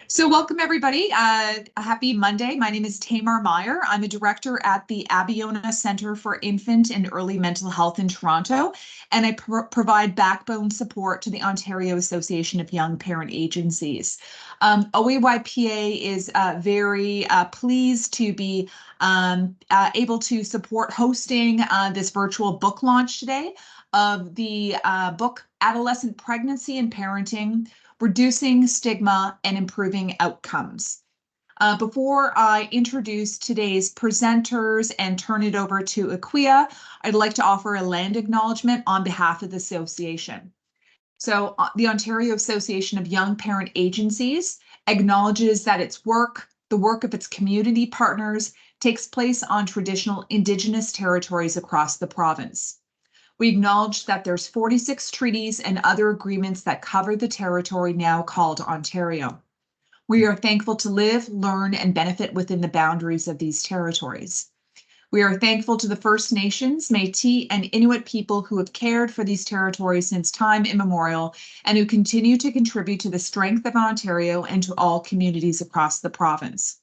So welcome everybody. A happy Monday. My name is Tamar Meyer. I'm a director at the Abiona Center for Infant and Early Mental Health in Toronto, and I provide backbone support to the Ontario Association of Young Parent Agencies. OAYPA is very pleased to be able to support hosting this virtual book launch today of the book Adolescent Pregnancy and Parenting, Reducing Stigma and Improving Outcomes. Before I introduce today's presenters and turn it over to Aquia, I'd like to offer a land acknowledgement on behalf of the association. So the Ontario Association of Young Parent Agencies acknowledges that its work, the work of its community partners, takes place on traditional Indigenous territories across the province. We acknowledge that there's 46 treaties and other agreements that cover the territory now called Ontario. We are thankful to live, learn, and benefit within the boundaries of these territories. We are thankful to the First Nations, Métis, and Inuit people who have cared for these territories since time immemorial and who continue to contribute to the strength of Ontario and to all communities across the province.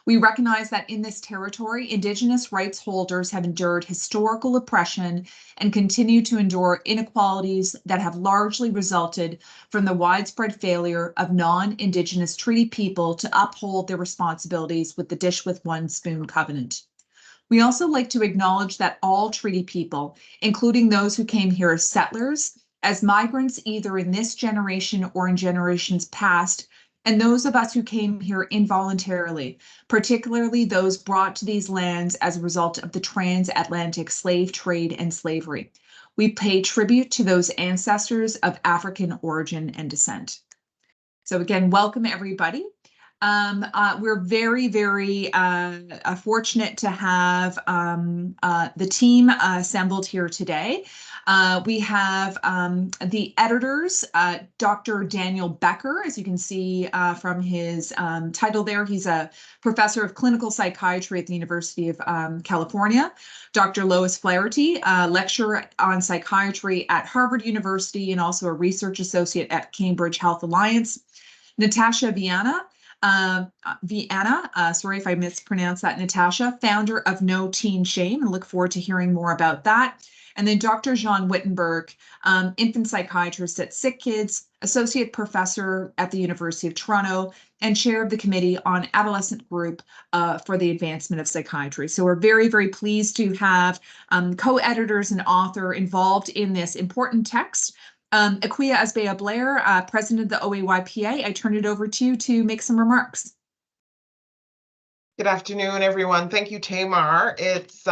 We recognize that in this territory, Indigenous rights holders have endured historical oppression and continue to endure inequalities that have largely resulted from the widespread failure of non-Indigenous treaty people to uphold their responsibilities with the Dish with One Spoon Covenant. We also like to acknowledge that all treaty people, including those who came here as settlers, as migrants either in this generation or in generations past, and those of us who came here involuntarily, particularly those brought to these lands as a result of the transatlantic slave trade and slavery. We pay tribute to those ancestors of African origin and descent. So again, welcome everybody. We're very, very fortunate to have the team assembled here today. We have the editors, Dr. Daniel Becker, as you can see from his title there. He's a professor of clinical psychiatry at the University of California. Dr. Lois Flaherty, lecturer on psychiatry at Harvard University and also a research associate at Cambridge Health Alliance. Natasha Viana, sorry if I mispronounced that, Natasha, founder of No Teen Shame, and look forward to hearing more about that. And then Dr. Jean Wittenberg, infant psychiatrist at Sick Kids, associate professor at the University of Toronto, and chair of the Committee on Adolescent Group for the Advancement of Psychiatry. So we're very, very pleased to have co-editors and author involved in this important text. Aquia Asbea-Blair, president of the OAYPA, I turn it over to you to make some remarks. Good afternoon, everyone. Thank you, Tamar. It's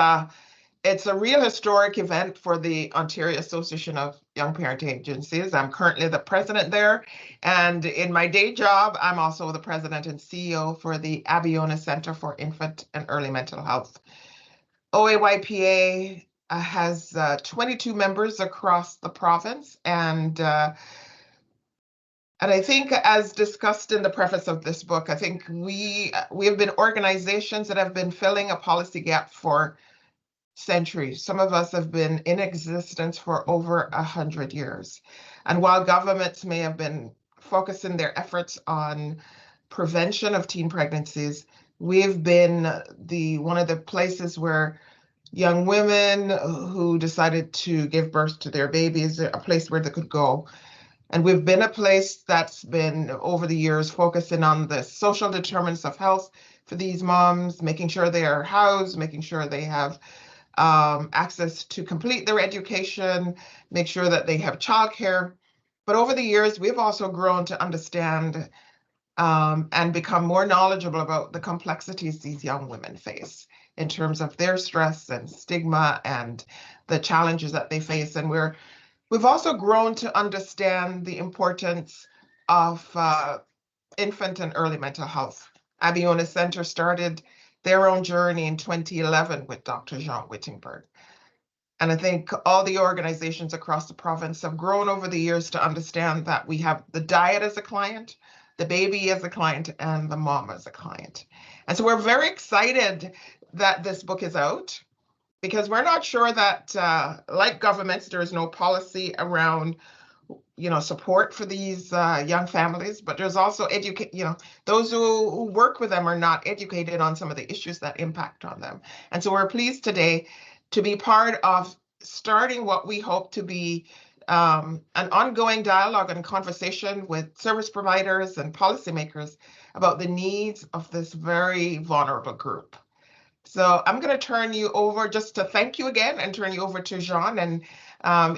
a real historic event for the Ontario Association of Young Parent Agencies. I'm currently the president there, and in my day job, I'm also the president and CEO for the Abiona Center for Infant and Early Mental Health. OAYPA has 22 members across the province, and I think, as discussed in the preface of this book, I think we have been organizations that have been filling a policy gap for centuries. Some of us have been in existence for over 100 years. And while governments may have been focusing their efforts on prevention of teen pregnancies, we've been one of the places where young women who decided to give birth to their babies, a place where they could go. And we've been a place that's been, over the years, focusing on the social determinants of health for these moms, making sure they are housed, making sure they have access to complete their education, make sure that they have childcare. But over the years, we've also grown to understand and become more knowledgeable about the complexities these young women face in terms of their stress and stigma and the challenges that they face. And we've also grown to understand the importance of infant and early mental health. Abiona Center started their own journey in 2011 with Dr. Jean Wittenberg. And I think all the organizations across the province have grown over the years to understand that we have the diet as a client, the baby as a client, and the mom as a client. And so we're very excited that this book is out, because we're not sure that, like governments, there is no policy around support for these young families, but there's also those who work with them are not educated on some of the issues that impact on them. And so we're pleased today to be part of starting what we hope to be an ongoing dialogue and conversation with service providers and policymakers about the needs of this very vulnerable group. So I'm going to turn you over just to thank you again and turn you over to Jean and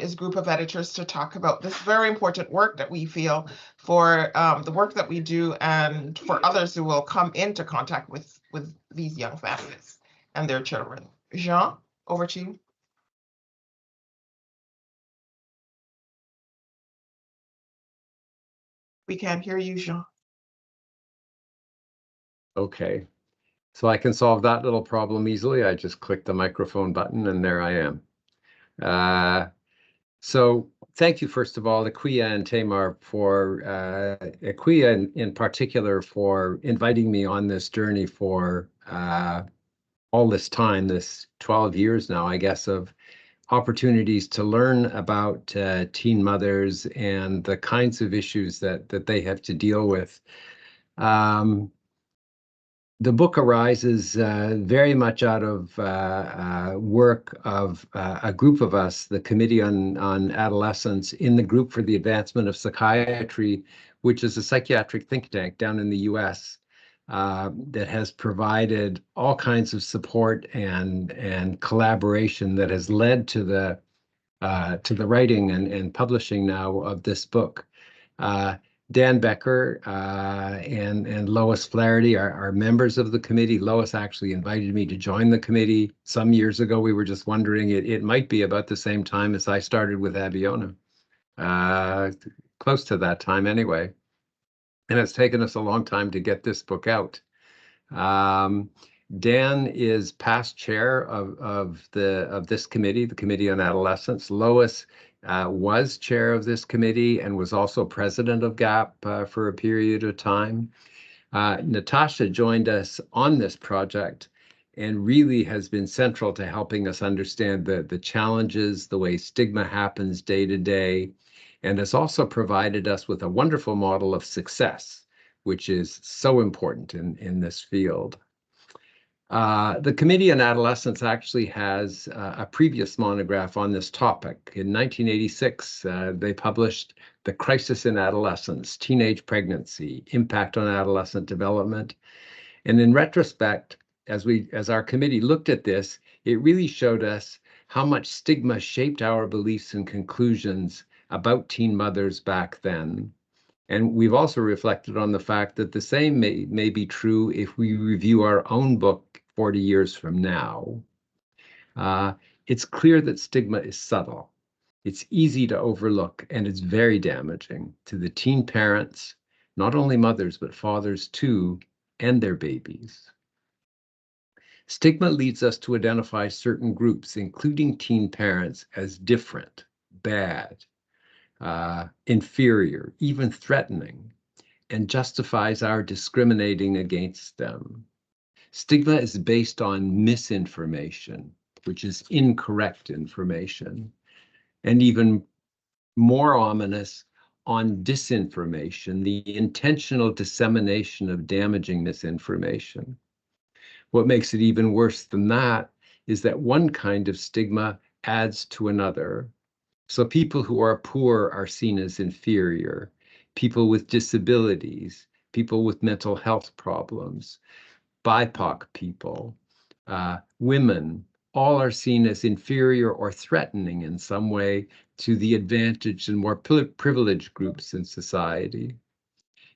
his group of editors to talk about this very important work that we feel for the work that we do and for others who will come into contact with these young families and their children. Jean, over to you. We can't hear you, Jean. Okay, so I can solve that little problem easily. I just click the microphone button and there I am. So thank you, first of all, Akwiya and Tamar, for Akwiya in particular for inviting me on this journey for all this time, this 12 years now, I guess, of opportunities to learn about teen mothers and the kinds of issues that they have to deal with. The book arises very much out of work of a group of us, the Committee on Adolescence, in the Group for the Advancement of Psychiatry, which is a psychiatric think tank down in the US that has provided all kinds of support and collaboration that has led to the writing and publishing now of this book. Dan Becker and Lois Flaherty are members of the committee. Lois actually invited me to join the committee some years ago. We were just wondering, it might be about the same time as I started with Abiona, close to that time anyway. And it's taken us a long time to get this book out. Dan is past chair of this committee, the Committee on Adolescence. Lois was chair of this committee and was also president of GAP for a period of time. Natasha joined us on this project and really has been central to helping us understand the challenges, the way stigma happens day to day, and has also provided us with a wonderful model of success, which is so important in this field. The Committee on Adolescence actually has a previous monograph on this topic. In 1986, they published The Crisis in Adolescence, Teenage Pregnancy, Impact on Adolescent Development. And in retrospect, as our committee looked at this, it really showed us how much stigma shaped our beliefs and conclusions about teen mothers back then. And we've also reflected on the fact that the same may be true if we review our own book 40 years from now. It's clear that stigma is subtle. It's easy to overlook, and it's very damaging to the teen parents, not only mothers, but fathers too, and their babies. Stigma leads us to identify certain groups, including teen parents, as different, bad, inferior, even threatening, and justifies our discriminating against them. Stigma is based on misinformation, which is incorrect information, and even more ominous, on disinformation, the intentional dissemination of damaging misinformation. What makes it even worse than that is that one kind of stigma adds to another. So people who are poor are seen as inferior, people with disabilities, people with mental health problems, BIPOC people, women, all are seen as inferior or threatening in some way to the advantaged and more privileged groups in society.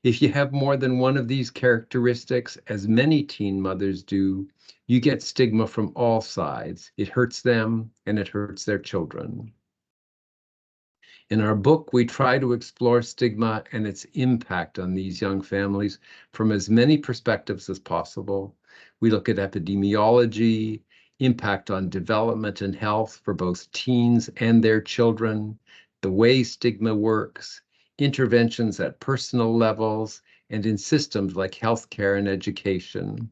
If you have more than one of these characteristics, as many teen mothers do, you get stigma from all sides. It hurts them and it hurts their children. In our book, we try to explore stigma and its impact on these young families from as many perspectives as possible. We look at epidemiology, impact on development and health for both teens and their children, the way stigma works, interventions at personal levels, and in systems like healthcare and education,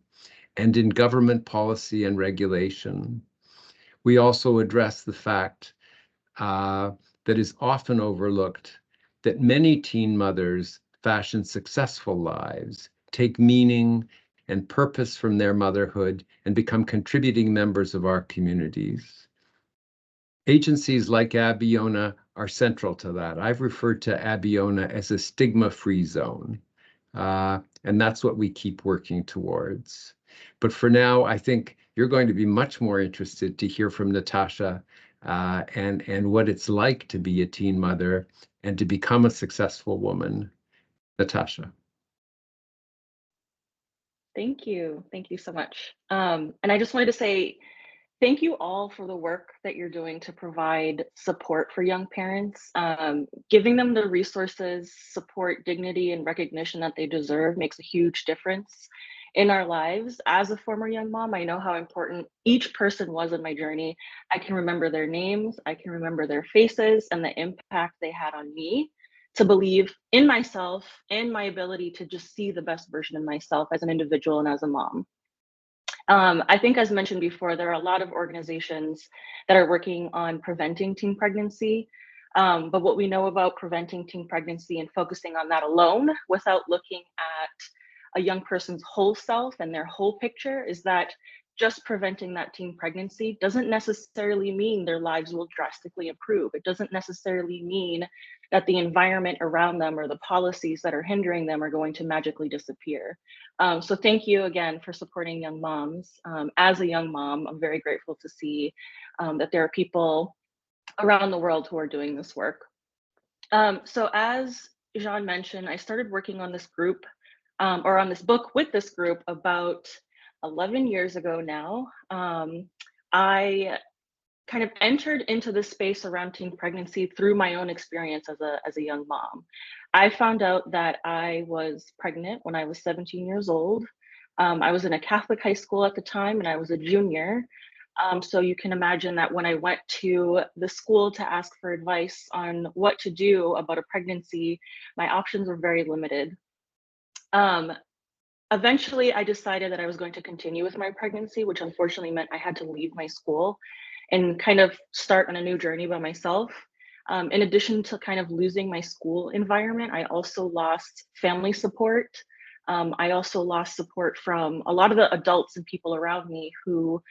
and in government policy and regulation. We also address the fact that is often overlooked, that many teen mothers fashion successful lives, take meaning and purpose from their motherhood, and become contributing members of our communities. Agencies like Abiona are central to that. I've referred to Abiona as a stigma-free zone, and that's what we keep working towards. But for now, I think you're going to be much more interested to hear from Natasha and what it's like to be a teen mother and to become a successful woman. Natasha. Thank you. Thank you so much. And I just wanted to say thank you all for the work that you're doing to provide support for young parents. Giving them the resources, support, dignity, and recognition that they deserve makes a huge difference in our lives. As a former young mom, I know how important each person was in my journey. I can remember their names, I can remember their faces, and the impact they had on me to believe in myself and my ability to just see the best version of myself as an individual and as a mom. I think, as mentioned before, there are a lot of organizations that are working on preventing teen pregnancy. But what we know about preventing teen pregnancy and focusing on that alone without looking at a young person's whole self and their whole picture is that just preventing that teen pregnancy doesn't necessarily mean their lives will drastically improve. It doesn't necessarily mean that the environment around them or the policies that are hindering them are going to magically disappear. So thank you again for supporting young moms. As a young mom, I'm very grateful to see that there are people around the world who are doing this work. So as Jean mentioned, I started working on this group or on this book with this group about 11 years ago now. I kind of entered into this space around teen pregnancy through my own experience as a young mom. I found out that I was pregnant when I was 17 years old. I was in a Catholic high school at the time and I was a junior. So you can imagine that when I went to the school to ask for advice on what to do about a pregnancy, my options were very limited. Eventually, I decided that I was going to continue with my pregnancy, which unfortunately meant I had to leave my school and kind of start on a new journey by myself. In addition to kind of losing my school environment, I also lost family support. I also lost support from a lot of the adults and people around me who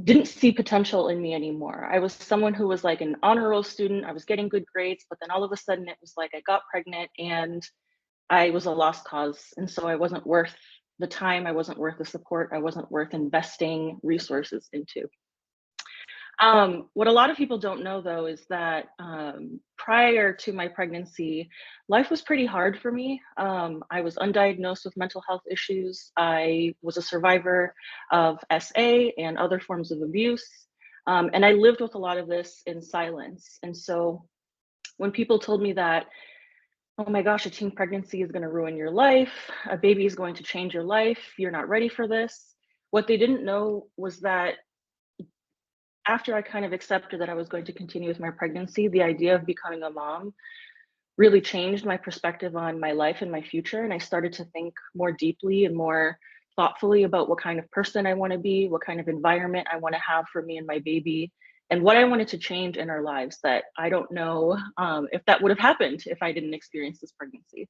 didn't see potential in me anymore. I was someone who was like an honor roll student. I was getting good grades, but then all of a sudden it was like I got pregnant and I was a lost cause. And so I wasn't worth the time, I wasn't worth the support, I wasn't worth investing resources into. What a lot of people don't know though is that prior to my pregnancy, life was pretty hard for me. I was undiagnosed with mental health issues. I was a survivor of SA and other forms of abuse. And I lived with a lot of this in silence. And so when people told me that, oh my gosh, a teen pregnancy is going to ruin your life, a baby is going to change your life, you're not ready for this, what they didn't know was that after I kind of accepted that I was going to continue with my pregnancy, the idea of becoming a mom really changed my perspective on my life and my future. And I started to think more deeply and more thoughtfully about what kind of person I want to be, what kind of environment I want to have for me and my baby, and what I wanted to change in our lives that I don't know if that would have happened if I didn't experience this pregnancy.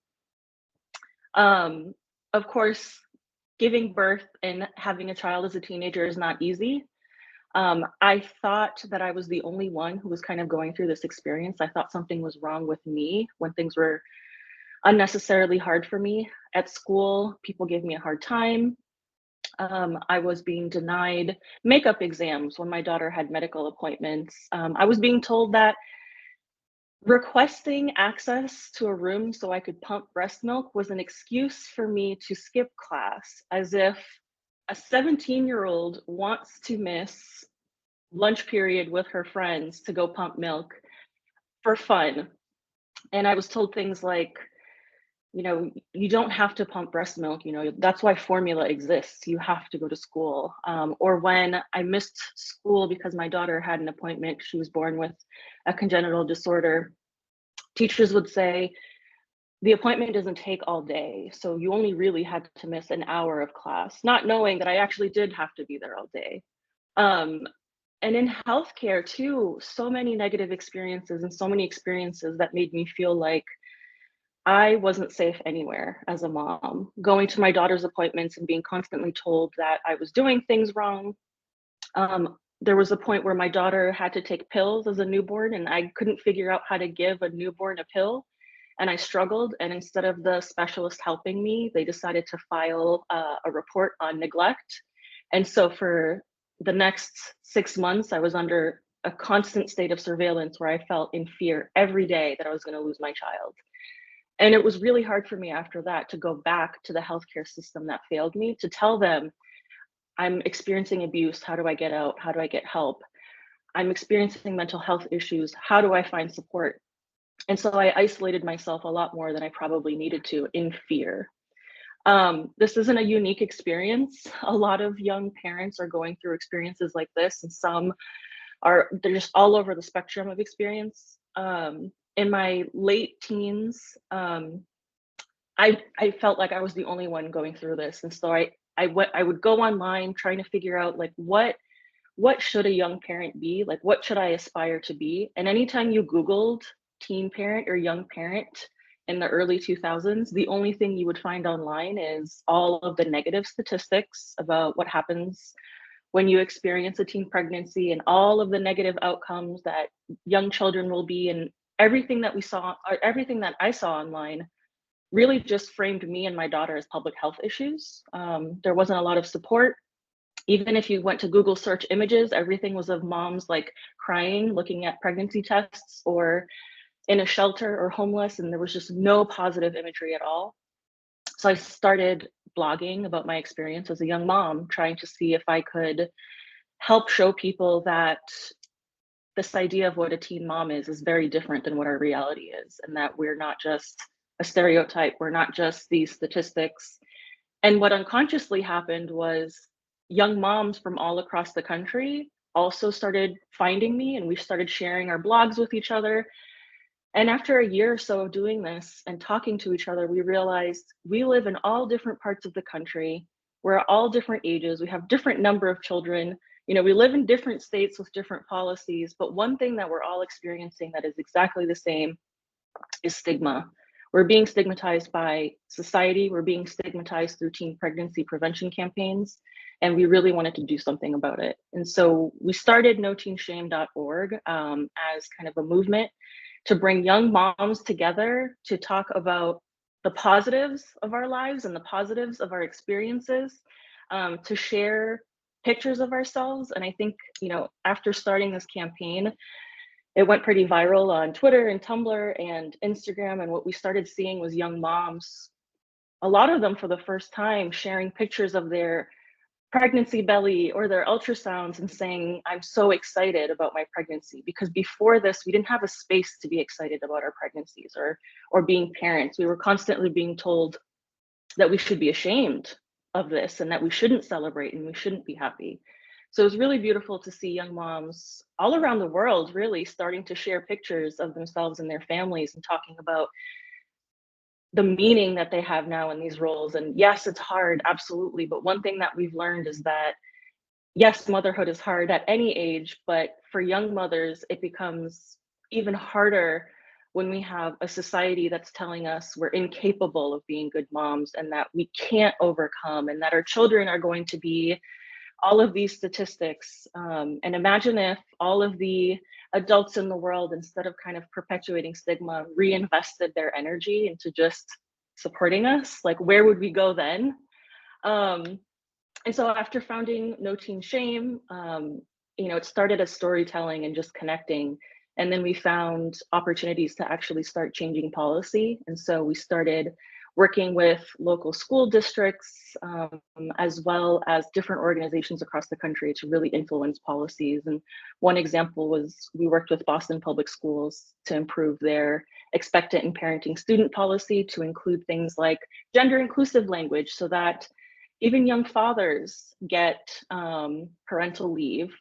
Of course, giving birth and having a child as a teenager is not easy. I thought that I was the only one who was kind of going through this experience. I thought something was wrong with me when things were unnecessarily hard for me. At school, people gave me a hard time. I was being denied makeup exams when my daughter had medical appointments. I was being told that requesting access to a room so I could pump breast milk was an excuse for me to skip class, as if a 17-year-old wants to miss lunch period with her friends to go pump milk for fun. And I was told things like, you know, you don't have to pump breast milk, you know, that's why formula exists. You have to go to school. Or when I missed school because my daughter had an appointment, she was born with a congenital disorder, teachers would say, the appointment doesn't take all day, so you only really had to miss an hour of class, not knowing that I actually did have to be there all day. And in healthcare too, so many negative experiences and so many experiences that made me feel like I wasn't safe anywhere as a mom. Going to my daughter's appointments and being constantly told that I was doing things wrong. There was a point where my daughter had to take pills as a newborn, and I couldn't figure out how to give a newborn a pill. And I struggled. And instead of the specialist helping me, they decided to file a report on neglect. And so for the next 6 months, I was under a constant state of surveillance where I felt in fear every day that I was going to lose my child. And it was really hard for me after that to go back to the healthcare system that failed me, to tell them, I'm experiencing abuse. How do I get out? How do I get help? I'm experiencing mental health issues. How do I find support? And so I isolated myself a lot more than I probably needed to in fear. This isn't a unique experience. A lot of young parents are going through experiences like this, and some they're just all over the spectrum of experience. In my late teens, I felt like I was the only one going through this, and so I would go online trying to figure out like what should a young parent be, like what should I aspire to be. And anytime you Googled teen parent or young parent in the early 2000s, the only thing you would find online is all of the negative statistics about what happens when you experience a teen pregnancy and all of the negative outcomes that young children will be. And everything that everything that I saw online really just framed me and my daughter as public health issues. There wasn't a lot of support. Even if you went to Google search images, everything was of moms like crying, looking at pregnancy tests, or in a shelter or homeless, and there was just no positive imagery at all. So I started blogging about my experience as a young mom, trying to see if I could help show people that this idea of what a teen mom is very different than what our reality is, and that we're not just a stereotype, we're not just these statistics. And what unconsciously happened was young moms from all across the country also started finding me, and we started sharing our blogs with each other. And after a year or so of doing this and talking to each other, we realized we live in all different parts of the country. We're all different ages. We have different number of children. You know, we live in different states with different policies, but one thing that we're all experiencing that is exactly the same is stigma. We're being stigmatized by society. We're being stigmatized through teen pregnancy prevention campaigns, and we really wanted to do something about it. And so we started noteenshame.org as kind of a movement to bring young moms together to talk about the positives of our lives and the positives of our experiences, to share pictures of ourselves. And I think, you know, after starting this campaign, it went pretty viral on Twitter and Tumblr and Instagram. And what we started seeing was young moms, a lot of them for the first time, sharing pictures of their pregnancy belly or their ultrasounds and saying, I'm so excited about my pregnancy. Because before this, we didn't have a space to be excited about our pregnancies or being parents. We were constantly being told that we should be ashamed of this and that we shouldn't celebrate and we shouldn't be happy. So it was really beautiful to see young moms all around the world really starting to share pictures of themselves and their families and talking about the meaning that they have now in these roles. And yes, it's hard, absolutely. But one thing that we've learned is that, yes, motherhood is hard at any age, but for young mothers, it becomes even harder when we have a society that's telling us we're incapable of being good moms and that we can't overcome and that our children are going to be all of these statistics. And imagine if all of the adults in the world, instead of kind of perpetuating stigma, reinvested their energy into just supporting us. Like, where would we go then? And so after founding No Teen Shame, you know, it started as storytelling and just connecting. And then we found opportunities to actually start changing policy. And so we started working with local school districts, as well as different organizations across the country to really influence policies. And one example was we worked with Boston Public Schools to improve their expectant and parenting student policy to include things like gender inclusive language so that even young fathers get parental leave.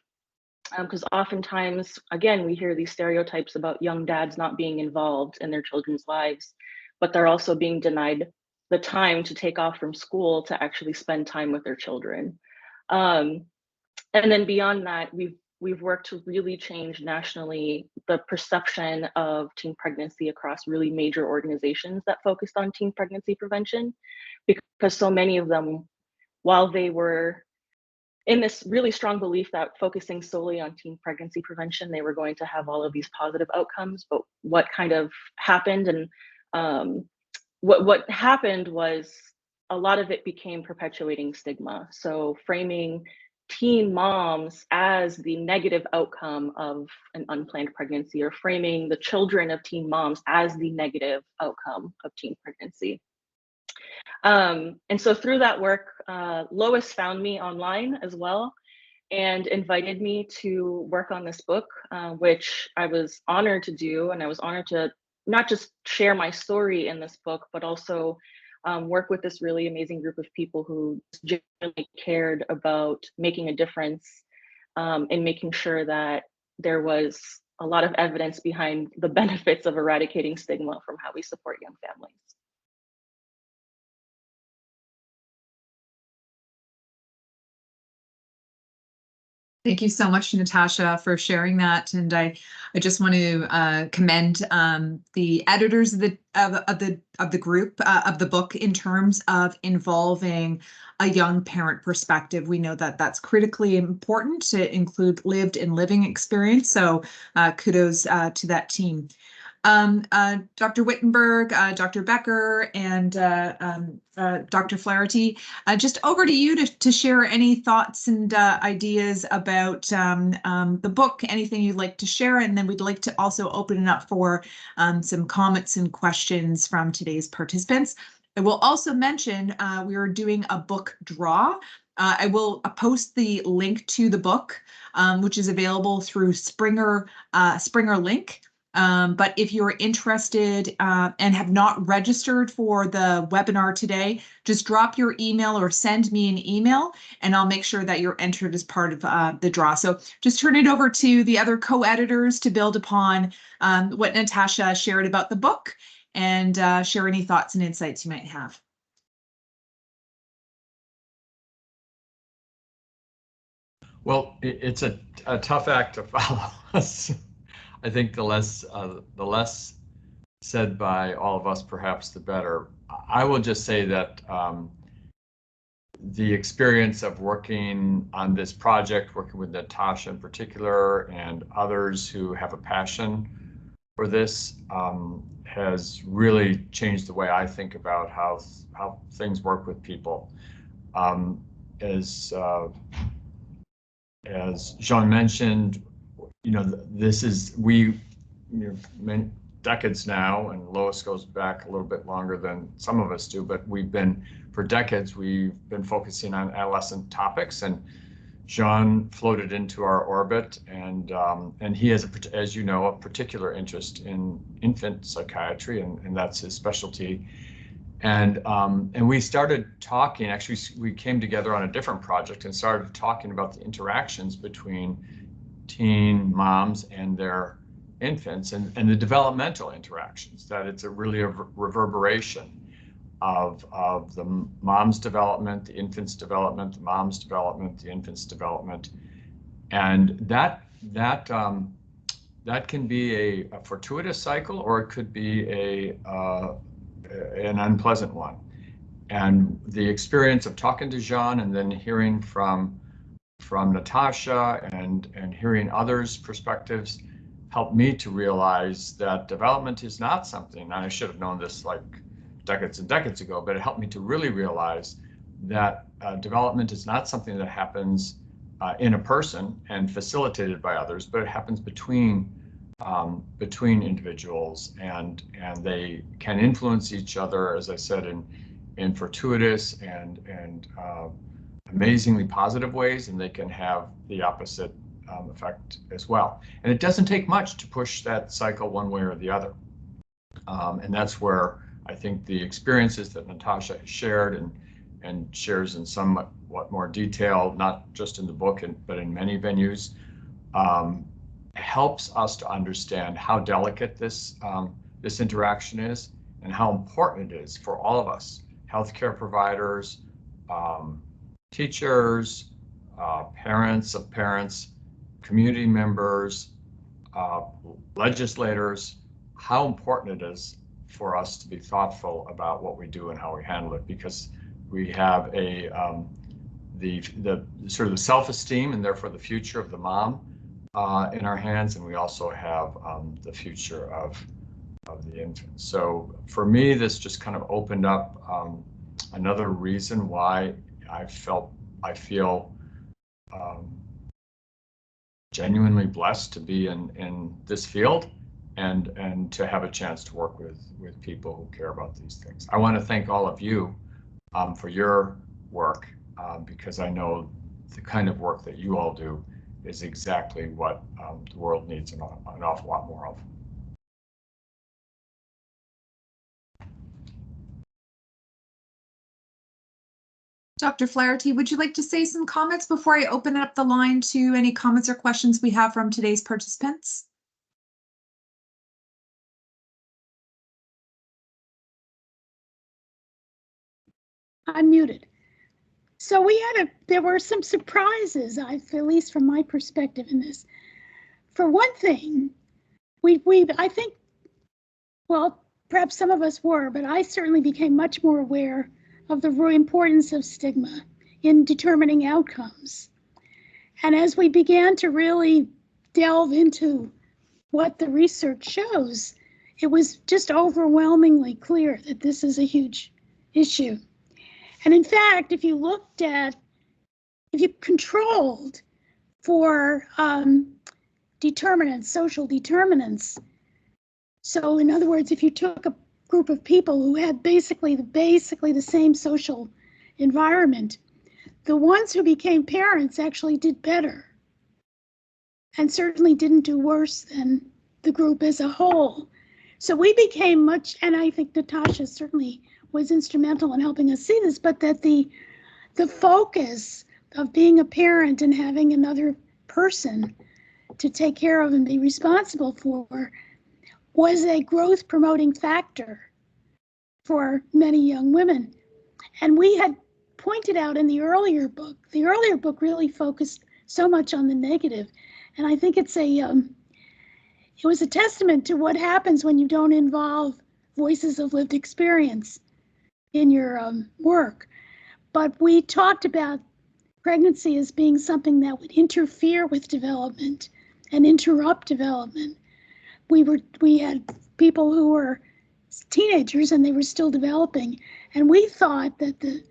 Because oftentimes, again, we hear these stereotypes about young dads not being involved in their children's lives, but they're also being denied the time to take off from school to actually spend time with their children. And then beyond that, we've we've worked to really change nationally the perception of teen pregnancy across really major organizations that focused on teen pregnancy prevention, because so many of them, while they were in this really strong belief that focusing solely on teen pregnancy prevention, they were going to have all of these positive outcomes. But what kind of happened, and what happened was a lot of it became perpetuating stigma. So framing teen moms as the negative outcome of an unplanned pregnancy, or framing the children of teen moms as the negative outcome of teen pregnancy. And so through that work, Lois found me online as well and invited me to work on this book, which I was honored to do. And I was honored to not just share my story in this book, but also work with this really amazing group of people who genuinely cared about making a difference, and making sure that there was a lot of evidence behind the benefits of eradicating stigma from how we support young families. Thank you so much, Natasha, for sharing that. And I just want to commend the editors of the group of the book in terms of involving a young parent perspective. We know that that's critically important to include lived and living experience. So kudos to that team. Dr. Wittenberg, Dr. Becker, and Dr. Flaherty, just over to you to share any thoughts and ideas about the book, anything you'd like to share, and then we'd like to also open it up for some comments and questions from today's participants. I will also mention we are doing a book draw. I will post the link to the book, which is available through Springer Link. But if you're interested and have not registered for the webinar today, just drop your email or send me an email and I'll make sure that you're entered as part of the draw. So just turn it over to the other co-editors to build upon what Natasha shared about the book and share any thoughts and insights you might have. Well, it's a tough act to follow. I think the less said by all of us, perhaps the better. I will just say that the experience of working on this project, working with Natasha in particular, and others who have a passion for this, has really changed the way I think about how things work with people. As Jean mentioned, this is, many decades now, and Lois goes back a little bit longer than some of us do, but for decades, we've been focusing on adolescent topics, and Jean floated into our orbit, and he has, as you know, a particular interest in infant psychiatry, and that's his specialty. And we started talking, actually, we came together on a different project and started talking about the interactions between teen moms and their infants, and the developmental interactions, that it's really a reverberation of the mom's development, the infant's development, the mom's development, the infant's development. And that can be a fortuitous cycle, or it could be an unpleasant one. And the experience of talking to Jean and then hearing from Natasha and hearing others' perspectives helped me to realize that development is not something, and I should have known this like decades and decades ago, but it helped me to really realize that development is not something that happens in a person and facilitated by others, but it happens between individuals, and they can influence each other, as I said, in fortuitous and amazingly positive ways, and they can have the opposite effect as well. And it doesn't take much to push that cycle one way or the other. And that's where I think the experiences that Natasha shared and shares in somewhat more detail, not just in the book, but in many venues, helps us to understand how delicate this interaction is and how important it is for all of us, healthcare providers, teachers, parents of parents, community members, legislators, how important it is for us to be thoughtful about what we do and how we handle it, because we have a the sort of the self-esteem and therefore the future of the mom in our hands, and we also have the future of the infant. So for me, this just kind of opened up another reason why I feel genuinely blessed to be in this field and to have a chance to work with people who care about these things. I want to thank all of you for your work, because I know the kind of work that you all do is exactly what the world needs an awful lot more of. Dr. Flaherty, would you like to say some comments before I open up the line to any comments or questions we have from today's participants? Unmuted. So there were some surprises, at least from my perspective in this. For one thing, I think, well, perhaps some of us were, but I certainly became much more aware of the importance of stigma in determining outcomes. And as we began to really delve into what the research shows, it was just overwhelmingly clear that this is a huge issue. And in fact, if you controlled for determinants, social determinants, so in other words, if you took a group of people who had basically the same social environment, the ones who became parents actually did better and certainly didn't do worse than the group as a whole. So we became much, and I think Natasha certainly was instrumental in helping us see this, but that the focus of being a parent and having another person to take care of and be responsible for was a growth promoting factor for many young women. And we had pointed out in the earlier book really focused so much on the negative. And I think it was a testament to what happens when you don't involve voices of lived experience in your work. But we talked about pregnancy as being something that would interfere with development and interrupt development. We had people who were teenagers and they were still developing, and we thought that the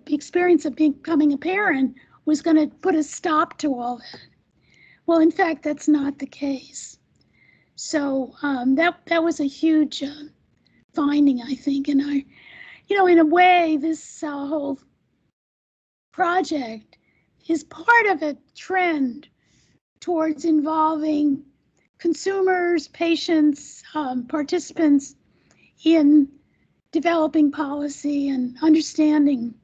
experience of becoming a parent was going to put a stop to all that. Well, in fact, that's not the case. So that was a huge finding, I think. And in a way, this whole project is part of a trend towards involving consumers, patients, participants in developing policy and understanding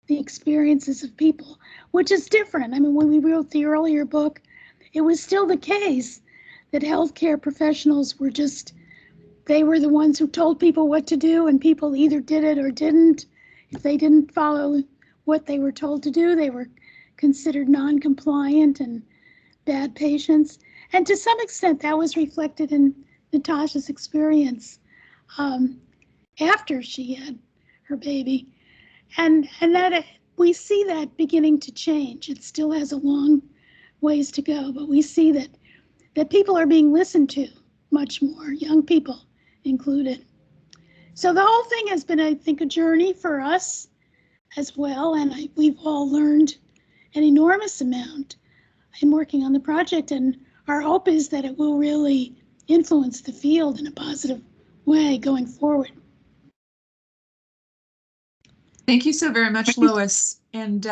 the experiences of people, which is different. I mean, when we wrote the earlier book, it was still the case that healthcare professionals they were the ones who told people what to do, and people either did it or didn't. If they didn't follow what they were told to do, they were considered non-compliant and bad patients. And to some extent, that was reflected in Natasha's experience after she had her baby. And that we see that beginning to change. It still has a long ways to go, but we see that people are being listened to much more, young people included. So the whole thing has been, I think, a journey for us as well, and we've all learned an enormous amount in working on the project, and our hope is that it will really influence the field in a positive way going forward. Thank you so very much, Lois, and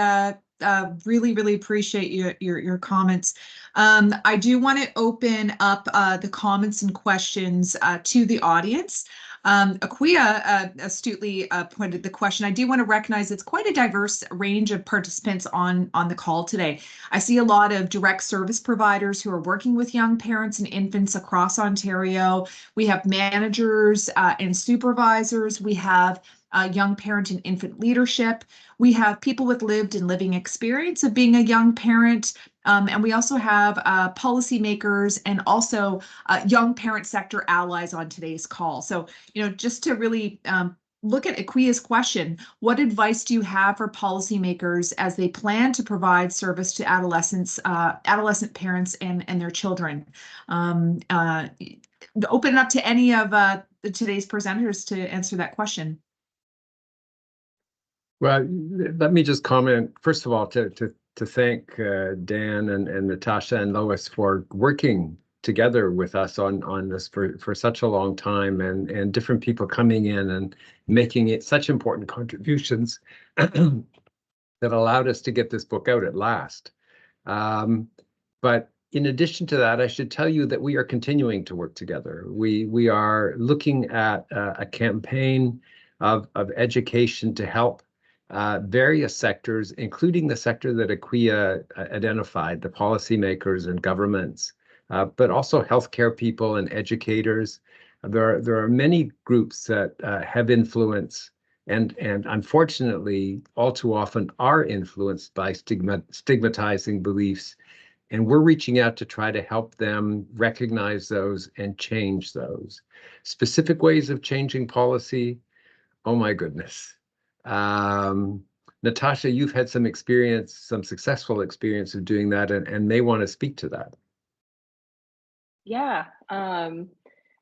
really, really appreciate your comments. I do want to open up the comments and questions to the audience. Aquia astutely pointed the question. I do want to recognize it's quite a diverse range of participants on the call today. I see a lot of direct service providers who are working with young parents and infants across Ontario. We have managers and supervisors. We have young parent and infant leadership. We have people with lived and living experience of being a young parent. And we also have policymakers and also young parent sector allies on today's call. So, just to really look at Akwia's question, what advice do you have for policymakers as they plan to provide service to adolescent parents and their children? Open it up to any of today's presenters to answer that question. Well, let me just comment, first of all, to thank Dan and Natasha and Lois for working together with us on this for such a long time, and different people coming in and making it such important contributions that allowed us to get this book out at last. But in addition to that, I should tell you that we are continuing to work together. We are looking at a campaign of education to help various sectors, including the sector that Akwia identified, the policymakers and governments, but also healthcare people and educators. There are many groups that have influence and unfortunately all too often are influenced by stigmatizing beliefs. And we're reaching out to try to help them recognize those and change those. Specific ways of changing policy, oh my goodness. Natasha, you've had some experience, some successful experience of doing that, and may want to speak to that. Yeah,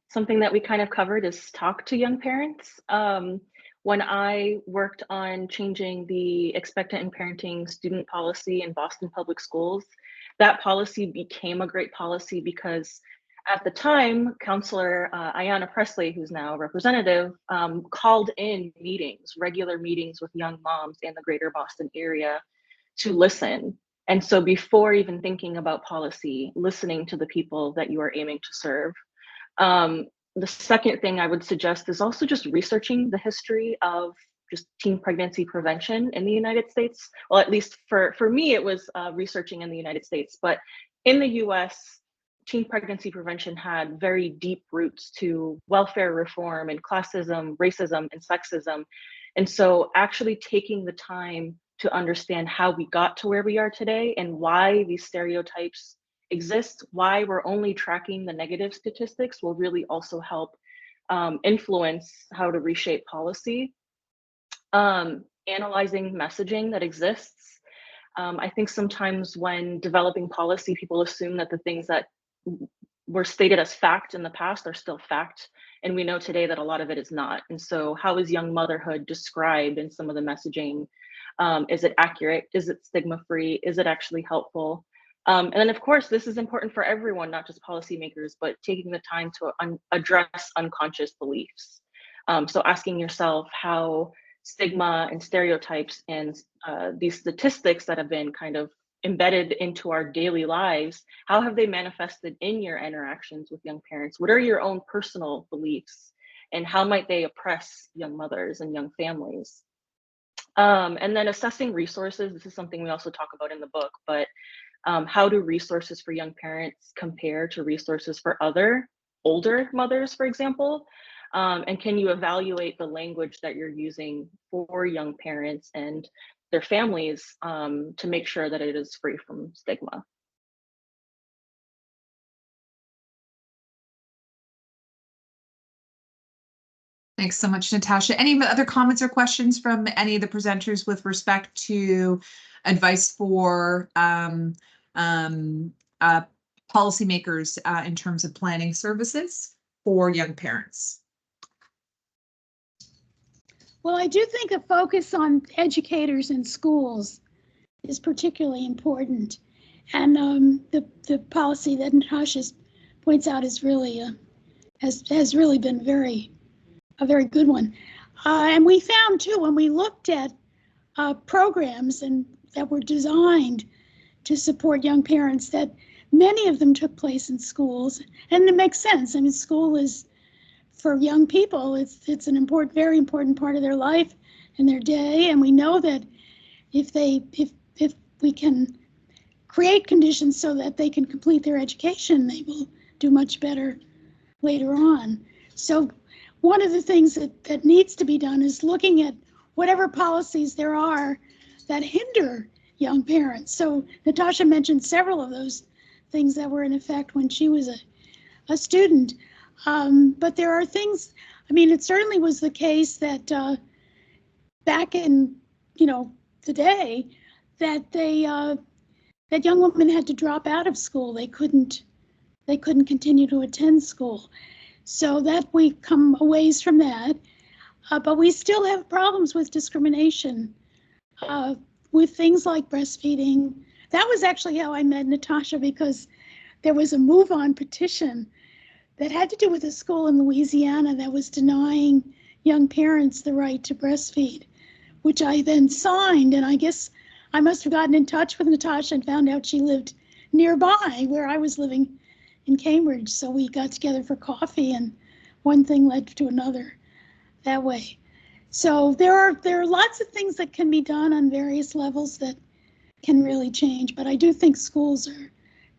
something that we kind of covered is talk to young parents. When I worked on changing the expectant in parenting student policy in Boston Public Schools, that policy became a great policy because at the time, Counselor Ayanna Presley, who's now a representative, called in meetings, regular meetings with young moms in the greater Boston area to listen. And so before even thinking about policy, listening to the people that you are aiming to serve. The second thing I would suggest is also just researching the history of just teen pregnancy prevention in the United States. Well, at least for me, it was researching in the United States, but in the US, teen pregnancy prevention had very deep roots to welfare reform and classism, racism, and sexism. And so actually taking the time to understand how we got to where we are today and why these stereotypes exist, why we're only tracking the negative statistics will really also help influence how to reshape policy. Analyzing messaging that exists. I think sometimes when developing policy, people assume that the things that were stated as fact in the past are still fact. And we know today that a lot of it is not. And so how is young motherhood described in some of the messaging? Is it accurate? Is it stigma-free? Is it actually helpful? And then of course, this is important for everyone, not just policymakers, but taking the time to address unconscious beliefs. So asking yourself how stigma and stereotypes and these statistics that have been kind of embedded into our daily lives, how have they manifested in your interactions with young parents? What are your own personal beliefs? And how might they oppress young mothers and young families? And then assessing resources. This is something we also talk about in the book, but how do resources for young parents compare to resources for other older mothers, for example? And can you evaluate the language that you're using for young parents and their families to make sure that it is free from stigma? Thanks so much, Natasha. Any other comments or questions from any of the presenters with respect to advice for policymakers in terms of planning services for young parents? Well, I do think a focus on educators in schools is particularly important. And the policy that Natasha points out is really has really been a very good one. And we found too, when we looked at programs that were designed to support young parents, that many of them took place in schools, and it makes sense. I mean, school is, for young people, it's an very important part of their life and their day. And we know that if we can create conditions so that they can complete their education, they will do much better later on. So one of the things that needs to be done is looking at whatever policies there are that hinder young parents. So Natasha mentioned several of those things that were in effect when she was a student. But there are things, I mean, it certainly was the case that back in, the day that that young women had to drop out of school. They couldn't continue to attend school. So that we come a ways from that. But we still have problems with discrimination with things like breastfeeding. That was actually how I met Natasha, because there was a Move On petition that had to do with a school in Louisiana that was denying young parents the right to breastfeed, which I then signed. And I guess I must have gotten in touch with Natasha and found out she lived nearby where I was living in Cambridge. So we got together for coffee, and one thing led to another that way. So there are lots of things that can be done on various levels that can really change, but I do think schools are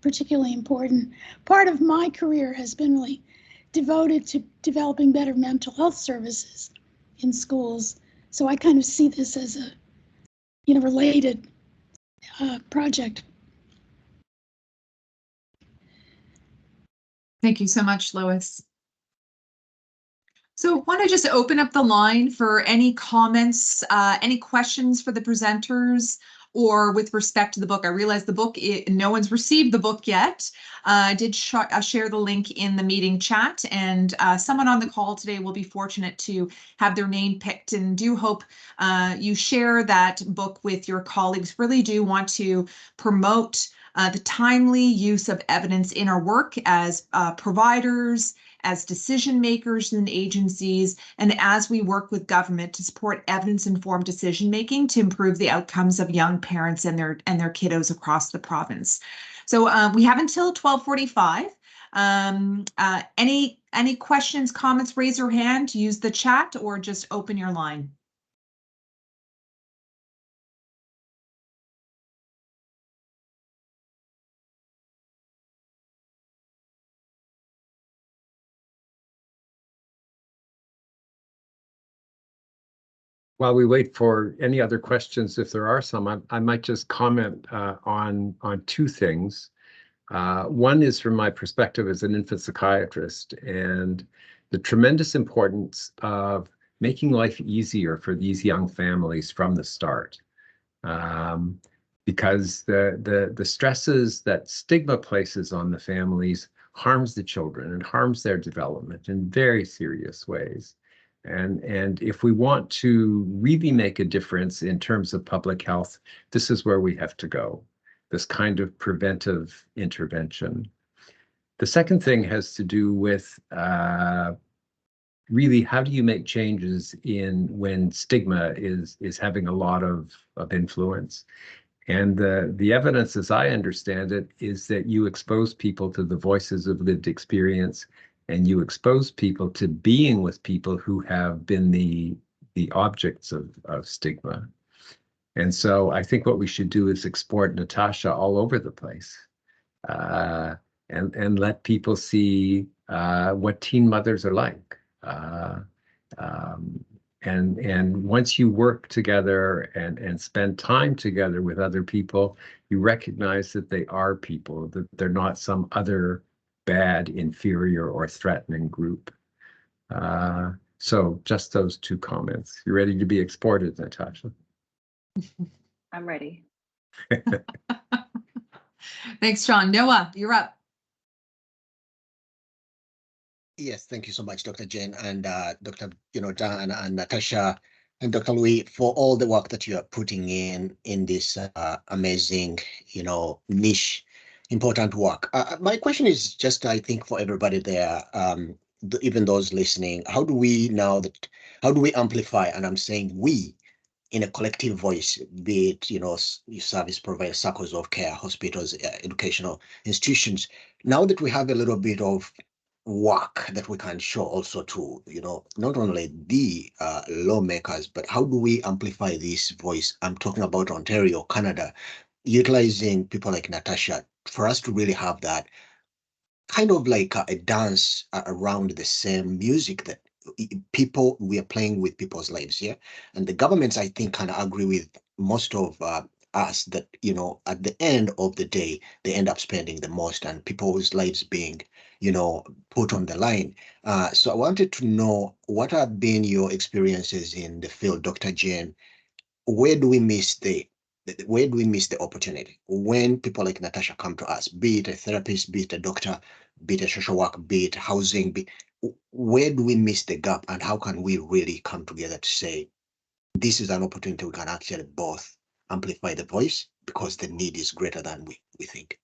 particularly important. Part of my career has been really devoted to developing better mental health services in schools. So I kind of see this as a, related project. Thank you so much, Lois. So I want to just open up the line for any comments, any questions for the presenters, or with respect to the book. I realize the book, no one's received the book yet. I did share the link in the meeting chat, and someone on the call today will be fortunate to have their name picked, and do hope you share that book with your colleagues. Really do want to promote the timely use of evidence in our work as providers, as decision makers in agencies, and as we work with government to support evidence-informed decision-making to improve the outcomes of young parents and their kiddos across the province. So we have until 12:45. Any questions, comments, raise your hand, use the chat, or just open your line. While we wait for any other questions, if there are some, I might just comment on two things. One is from my perspective as an infant psychiatrist, and the tremendous importance of making life easier for these young families from the start. Because the stresses that stigma places on the families harms the children and harms their development in very serious ways. And if we want to really make a difference in terms of public health, this is where we have to go, this kind of preventive intervention. The second thing has to do with really, how do you make changes in when stigma is having a lot of influence? And the evidence, as I understand it, is that you expose people to the voices of lived experience, and you expose people to being with people who have been the objects of stigma. And so I think what we should do is export Natasha all over the place, and let people see what teen mothers are like. And once you work together and spend time together with other people, you recognize that they are people, that they're not some other bad, inferior, or threatening group. So just those two comments. You ready to be exported, Natasha? I'm ready. Thanks, John. Noah, you're up. Yes, thank you so much, Dr. Jen and Dr. Dan and Natasha and Dr. Louis, for all the work that you are putting in this amazing, niche, important work. My question is just, I think, for everybody there, even those listening, how do we amplify, and I'm saying we, in a collective voice, be it, service providers, circles of care, hospitals, educational institutions, now that we have a little bit of work that we can show also to, not only the lawmakers, but how do we amplify this voice? I'm talking about Ontario, Canada, utilizing people like Natasha for us to really have that kind of like a dance around the same music that we are playing with people's lives here. And the governments, I think, can agree with most of us that, you know, at the end of the day, they end up spending the most and people's lives being, you know, put on the line. So I wanted to know what have been your experiences in the field, Dr. Jane. Where do we miss the opportunity when people like Natasha come to us, be it a therapist, be it a doctor, be it a social work, be it housing, where do we miss the gap, and how can we really come together to say this is an opportunity we can actually both amplify the voice because the need is greater than we think?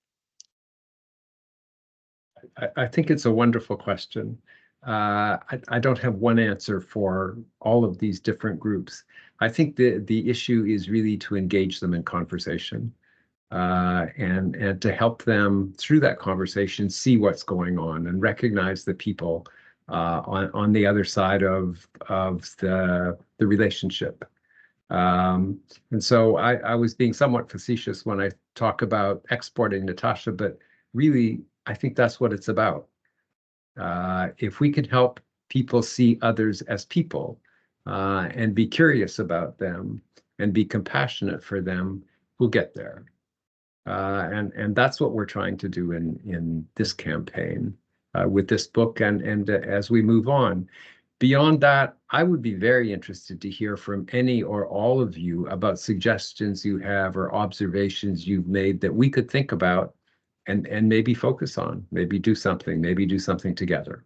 I think it's a wonderful question. I don't have one answer for all of these different groups. I think the issue is really to engage them in conversation and to help them through that conversation see what's going on and recognize the people on the other side of the relationship. And so I was being somewhat facetious when I talk about exporting Natasha, but really, I think that's what it's about. If we can help people see others as people and be curious about them and be compassionate for them, we'll get there. And that's what we're trying to do in this campaign with this book and as we move on. Beyond that, I would be very interested to hear from any or all of you about suggestions you have or observations you've made that we could think about and maybe focus on, maybe do something together.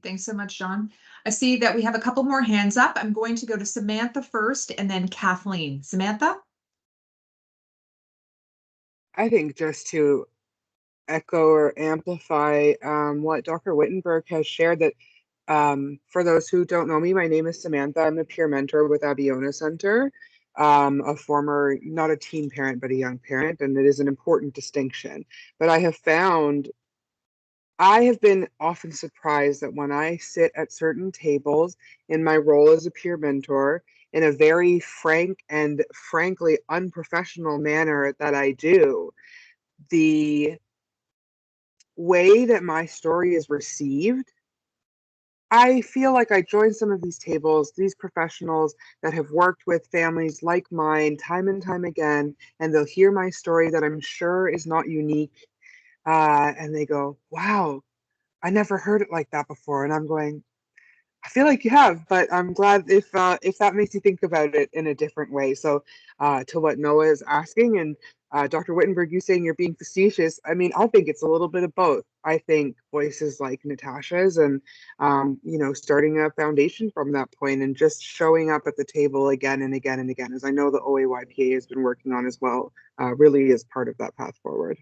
Thanks so much, John. I see that we have a couple more hands up. I'm going to go to Samantha first and then Kathleen. Samantha? I think just to echo or amplify what Dr. Wittenberg has shared, that for those who don't know me, my name is Samantha. I'm a peer mentor with Abiona Center, a former, not a teen parent, but a young parent, and it is an important distinction. But I have been often surprised that when I sit at certain tables in my role as a peer mentor, in a very frank and frankly unprofessional manner that I do, the way that my story is received, I feel like I join some of these tables, these professionals that have worked with families like mine time and time again, and they'll hear my story that I'm sure is not unique. And they go, wow, I never heard it like that before. And I'm going, I feel like you have, but I'm glad if that makes you think about it in a different way. So to what Noah is asking, and Dr. Wittenberg, you saying you're being facetious. I mean, I think it's a little bit of both. I think voices like Natasha's and, starting a foundation from that point and just showing up at the table again and again and again, as I know the OAYPA has been working on as well, really is part of that path forward.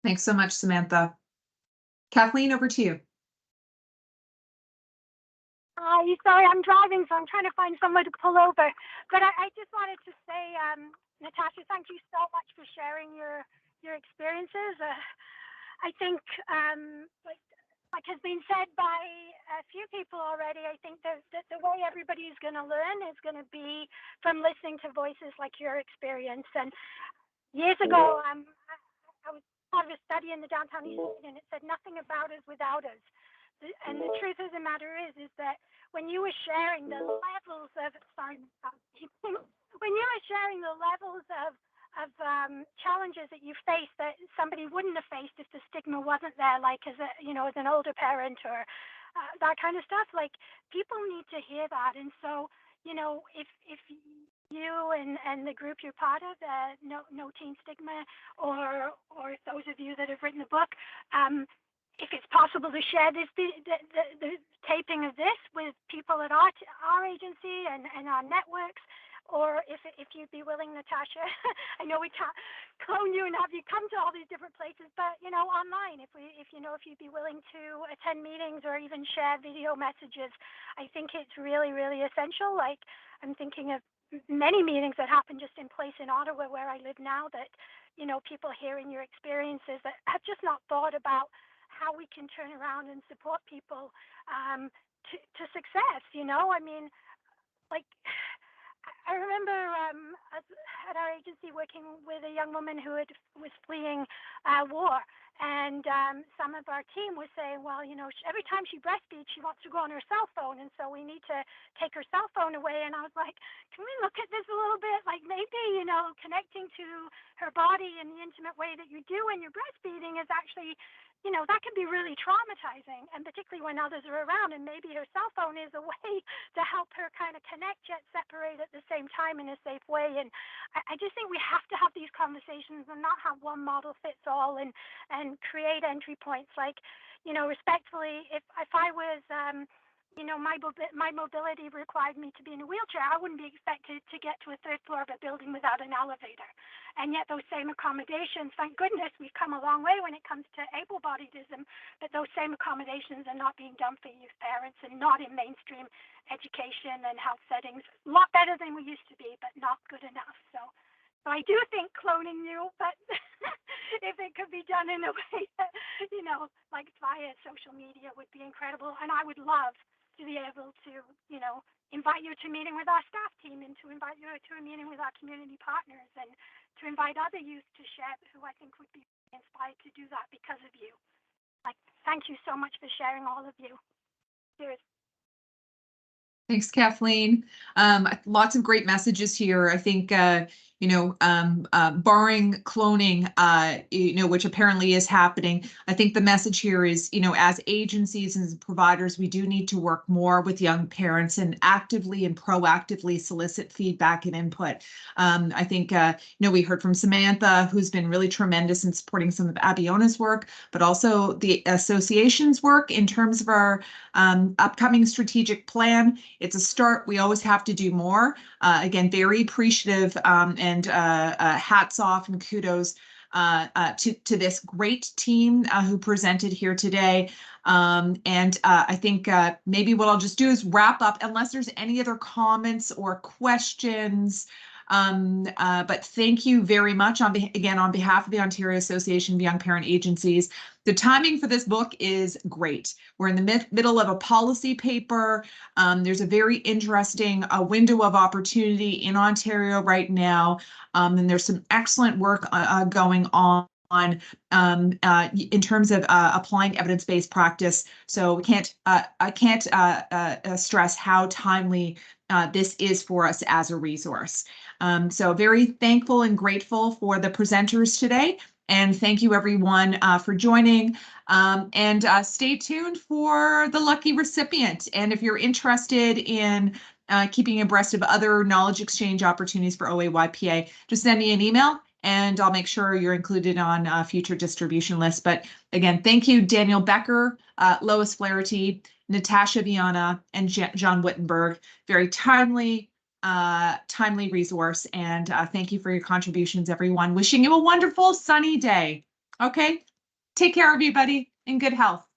Thanks so much, Samantha. Kathleen, over to you. Sorry, I'm driving, so I'm trying to find somewhere to pull over. But I just wanted to say, Natasha, thank you so much for sharing your experiences. I think, like has been said by a few people already, I think that the way everybody is going to learn is going to be from listening to voices like your experience. And years ago, I was part of a study in the downtown East End, and it said nothing about us without us. And the truth of the matter is that when you were sharing the levels of, when you were sharing the levels of challenges that you face that somebody wouldn't have faced if the stigma wasn't there, like as an older parent or that kind of stuff, like people need to hear that. And so, if you and the group you're part of, No Teen Stigma, or those of you that have written the book, if it's possible to share the taping of this with people at our agency and our networks, or if you'd be willing, Natasha, I know we can't clone you and have you come to all these different places, but online, if you'd be willing to attend meetings or even share video messages, I think it's really, really essential. Like, I'm thinking of many meetings that happen just in place in Ottawa where I live now, that people hearing your experiences that have just not thought about how we can turn around and support people to success. I mean, like, I remember at our agency working with a young woman who was fleeing war. And some of our team was saying, well, you know, every time she breastfeeds, she wants to go on her cell phone. And so we need to take her cell phone away. And I was like, can we look at this a little bit? Like maybe, you know, connecting to her body in the intimate way that you do when you're breastfeeding is actually, you know, that can be really traumatizing. And particularly when others are around. And maybe her cell phone is a way to help her kind of connect yet separate at the same time in a safe way. And I just think we have to have these conversations and not have one model fits all and create entry points. Like, you know, respectfully, if I was, you know, my mobility required me to be in a wheelchair, I wouldn't be expected to get to a third floor of a building without an elevator. And yet those same accommodations, thank goodness we've come a long way when it comes to able-bodiedism, but those same accommodations are not being done for youth parents and not in mainstream education and health settings. A lot better than we used to be, but not good enough. So I do think cloning you, but if it could be done in a way that, you know, like via social media would be incredible. And I would love to be able to, you know, invite you to a meeting with our staff team and to invite you to a meeting with our community partners and to invite other youth to share who I think would be inspired to do that because of you. Like, thank you so much for sharing, all of you. Cheers. Thanks, Kathleen. Lots of great messages here. I think, you know, barring cloning, you know, which apparently is happening, I think the message here is, you know, as agencies and providers, we do need to work more with young parents and actively and proactively solicit feedback and input. I think, you know, we heard from Samantha, who's been really tremendous in supporting some of Abiona's work, but also the association's work in terms of our upcoming strategic plan. It's a start. We always have to do more. Again, very appreciative and hats off and kudos to this great team who presented here today. I think maybe what I'll just do is wrap up unless there's any other comments or questions. But thank you very much again on behalf of the Ontario Association of Young Parent Agencies. The timing for this book is great. We're in the middle of a policy paper. There's a very interesting window of opportunity in Ontario right now. And there's some excellent work going on in terms of applying evidence-based practice. So I can't stress how timely this is for us as a resource. So very thankful and grateful for the presenters today. And thank you everyone for joining, and stay tuned for the lucky recipient. And if you're interested in keeping abreast of other knowledge exchange opportunities for OAYPA, just send me an email and I'll make sure you're included on future distribution lists. But again, thank you, Daniel Becker, Lois Flaherty, Natasha Viana, and John Wittenberg. Very timely resource, and thank you for your contributions, everyone. Wishing you a wonderful sunny day. Okay, take care, everybody, in good health.